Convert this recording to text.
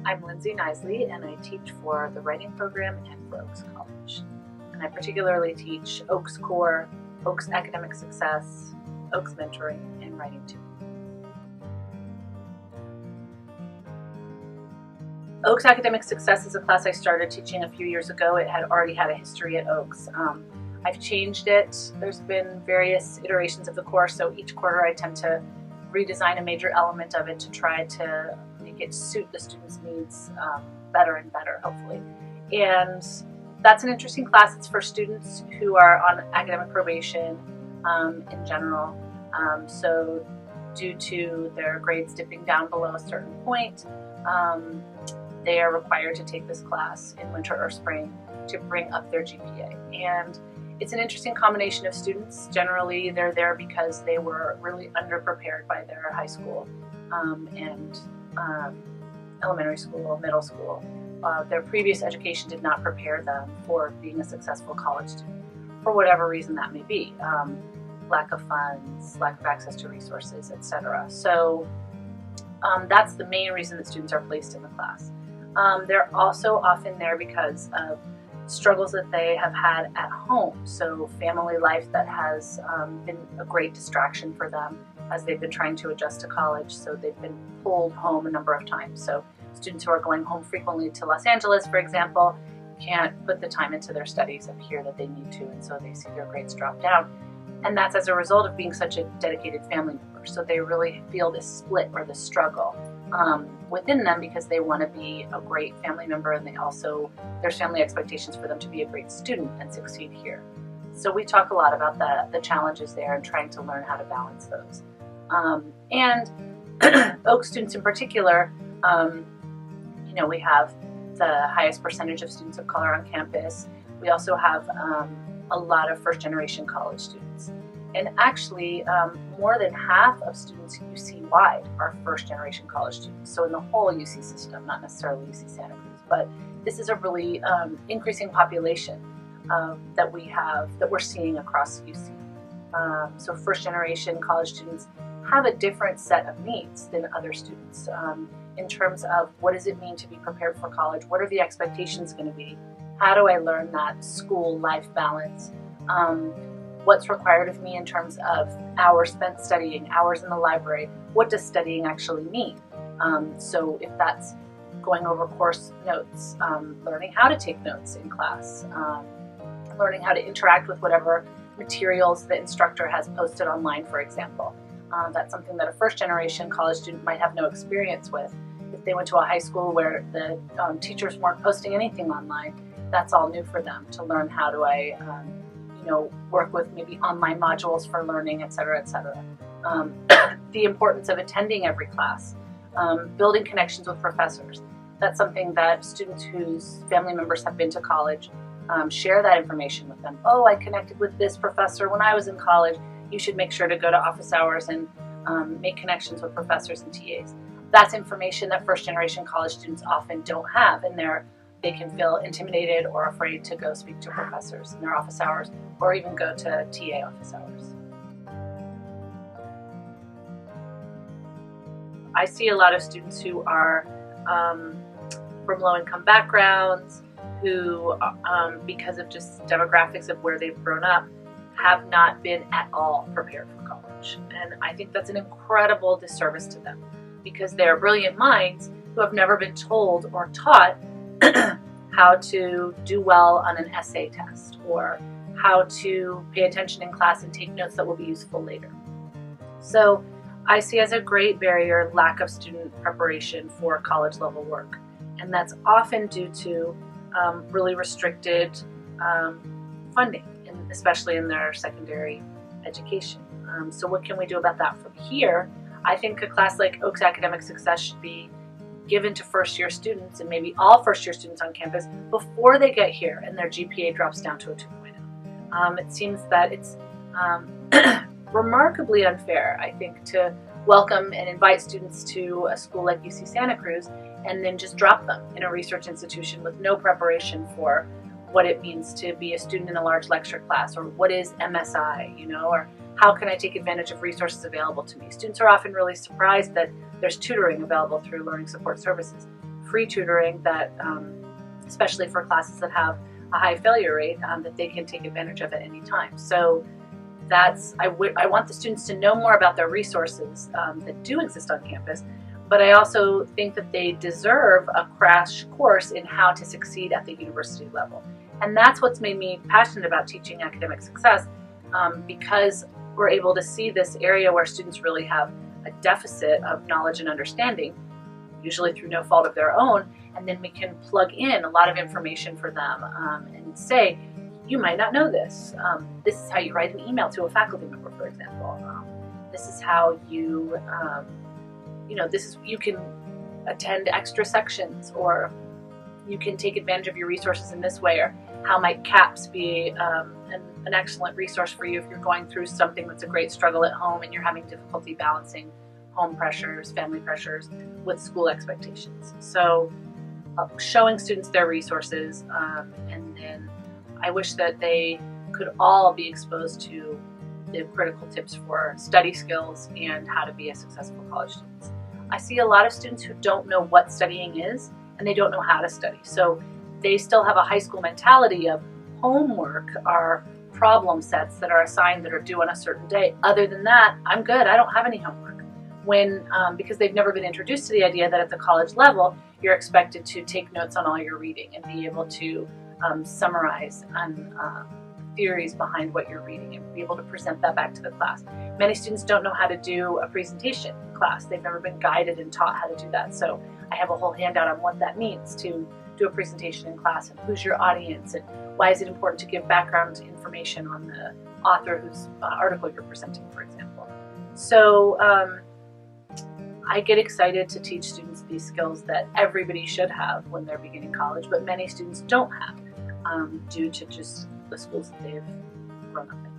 I'm Lindsay Nisley, and I teach for the writing program and for Oaks College. And I particularly teach Oaks Core, Oaks Academic Success, Oaks Mentoring, and Writing 2. Oaks Academic Success is a class I started teaching a few years ago. It had already had a history at Oaks. I've changed it. There's been various iterations of the course, so each quarter I tend to redesign a major element of it to try to make it suit the students' needs better and better, hopefully. And that's an interesting class. It's for students who are on academic probation in general. So due to their grades dipping down below a certain point, they are required to take this class in winter or spring to bring up their GPA. And it's an interesting combination of students. Generally, they're there because they were really underprepared by their high school and elementary school, middle school. Their previous education did not prepare them for being a successful college student, for whatever reason that may be. Lack of funds, lack of access to resources, etc. So that's the main reason that students are placed in the class. They're also often there because of struggles that they have had at home. So family life that has been a great distraction for them as they've been trying to adjust to college. So they've been pulled home a number of times. So students who are going home frequently to Los Angeles, for example, can't put the time into their studies up here that they need to, and so they see their grades drop down. And that's as a result of being such a dedicated family member. So they really feel this split or this struggle within them because they want to be a great family member, and there's family expectations for them to be a great student and succeed here. So we talk a lot about the challenges there and trying to learn how to balance those. And Oaks students in particular, we have the highest percentage of students of color on campus. We also have a lot of first-generation college students. And actually, more than half of students UC-wide are first-generation college students. So in the whole UC system, not necessarily UC Santa Cruz, but this is a really increasing population that we're seeing across UC. So first-generation college students have a different set of needs than other students in terms of what does it mean to be prepared for college? What are the expectations going to be? How do I learn that school-life balance? What's required of me in terms of hours spent studying, hours in the library? What does studying actually mean? So if that's going over course notes, learning how to take notes in class, learning how to interact with whatever materials the instructor has posted online, for example. That's something that a first-generation college student might have no experience with. If they went to a high school where the teachers weren't posting anything online, that's all new for them to learn. How do I work with maybe online modules for learning, et cetera, et cetera. The importance of attending every class, building connections with professors. That's something that students whose family members have been to college share that information with them. Oh, I connected with this professor when I was in college. You should make sure to go to office hours and make connections with professors and TAs. That's information that first-generation college students often don't have, and they can feel intimidated or afraid to go speak to professors in their office hours or even go to TA office hours. I see a lot of students who are from low-income backgrounds who, because of just demographics of where they've grown up, have not been at all prepared for college. And I think that's an incredible disservice to them because they're brilliant minds who have never been told or taught how to do well on an essay test or how to pay attention in class and take notes that will be useful later. So I see as a great barrier lack of student preparation for college level work. And that's often due to really restricted funding, especially in their secondary education. So what can we do about that from here? I think a class like Oaks Academic Success should be given to first-year students and maybe all first-year students on campus before they get here and their GPA drops down to a 2.0. It seems that it's remarkably unfair, I think, to welcome and invite students to a school like UC Santa Cruz and then just drop them in a research institution with no preparation for what it means to be a student in a large lecture class, or what is MSI, or how can I take advantage of resources available to me. Students are often really surprised that there's tutoring available through learning support services. free tutoring that, especially for classes that have a high failure rate, that they can take advantage of at any time. So I want the students to know more about their resources that do exist on campus, but I also think that they deserve a crash course in how to succeed at the university level. And that's what's made me passionate about teaching academic success, because we're able to see this area where students really have a deficit of knowledge and understanding, usually through no fault of their own, and then we can plug in a lot of information for them and say, you might not know this. This is how you write an email to a faculty member, for example. This is how you, you can attend extra sections, or you can take advantage of your resources in this way, or how might CAPS be an excellent resource for you if you're going through something that's a great struggle at home and you're having difficulty balancing home pressures, family pressures with school expectations. So showing students their resources, and then I wish that they could all be exposed to the critical tips for study skills and how to be a successful college student. I see a lot of students who don't know what studying is, and they don't know how to study. So they still have a high school mentality of homework are problem sets that are assigned that are due on a certain day. Other than that, I'm good, I don't have any homework. Because they've never been introduced to the idea that at the college level, you're expected to take notes on all your reading and be able to summarize theories behind what you're reading and be able to present that back to the class. Many students don't know how to do a presentation in class. They've never been guided and taught how to do that. So I have a whole handout on what that means to do a presentation in class, and who's your audience, and why is it important to give background information on the author whose article you're presenting, for example. So I get excited to teach students these skills that everybody should have when they're beginning college, but many students don't have due to just the schools that they've grown up in.